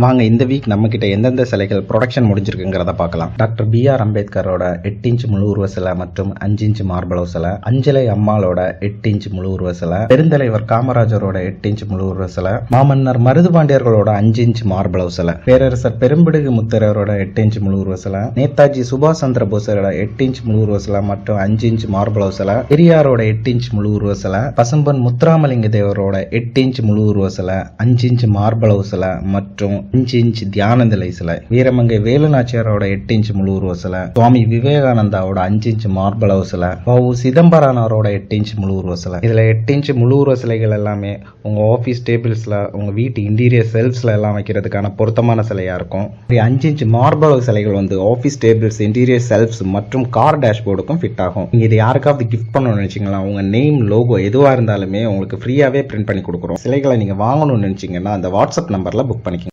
வாங்க இந்த வீக் நம்ம கிட்ட எந்தெந்த சிலைகள் ப்ரொடக்ஷன் முடிஞ்சிருக்குங்கிறத பார்க்கலாம். Doctor B.R. அம்பேத்கரோட 8 இன்ச் முழு உருவ சிலை மற்றும் 5 இன்ச் மார்பளவு சிலை, அஞ்சலை அம்மாளோட 8 இன்ச் முழு உருவ சிலை, பெருந்தலைவர் காமராஜரோட 8 இன்ச் முழு உருவ சிலை, மாமன்னர் மருதுபாண்டியர்களோட 5 இன்ச் மார்பளவு சிலை, பேரரசர் பெரும்பிடுகு முத்தரையரோட 8 இன்ச் முழு உருவ சிலை, நேதாஜி சுபாஷ் சந்திர போஸரோட 8 இன்ச் முழு உருவ சிலை மற்றும் 5 இன்ச் மார்பளவு சிலை, பெரியாரோட 8 இன்ச் முழு உருவ சிலை, பசும்பொன் முத்துராமலிங்க தேவரோட 8 இன்ச் முழு உருவ சிலை, 5 இன்ச் மார்பளவு சிலை மற்றும் 5 இன்ச் தியானந்தலை சிலை, வீரமங்கை வேலுநாச்சியாரோட 8 இன்ச் முழு உருவ சிலை, சுவாமி விவேகானந்தாவோட 5 இன்ச் மார்பளவு சிலை, வ.உ. சிதம்பரனாரோட 8 இன்ச் முழு உருவ சிலை. இதுல 8 இன்ச் முழு உருவ சிலைகள் எல்லாமே உங்க ஆபீஸ் டேபிள்ஸ்ல, உங்க வீட்டு இன்டீரியர் செல்ஃப்ஸ்ல எல்லாம் வைக்கிறதுக்கான பொருத்தமான சிலையா இருக்கும். 5 இன்ச் மார்பளவு சிலைகள் வந்து ஆபீஸ் டேபிள்ஸ், இன்டீரியர் செல்ஃப்ஸ் மற்றும் கார் டேஷ்போர்டுக்கும் ஃபிட் ஆகும். நீங்க இது யாருக்காவது கிஃப்ட் பண்ணணும்னு நினைச்சீங்களா, உங்க நேம், லோகோ எதுவா இருந்தாலுமே உங்களுக்கு ஃப்ரீயாவே பிரிண்ட் பண்ணி கொடுக்குறோம். சிலைகளை நீங்க வாங்கணும்னு நினைச்சீங்கன்னா அந்த வாட்ஸ்அப் நம்பர்ல புக் பண்ணிக்கோங்க.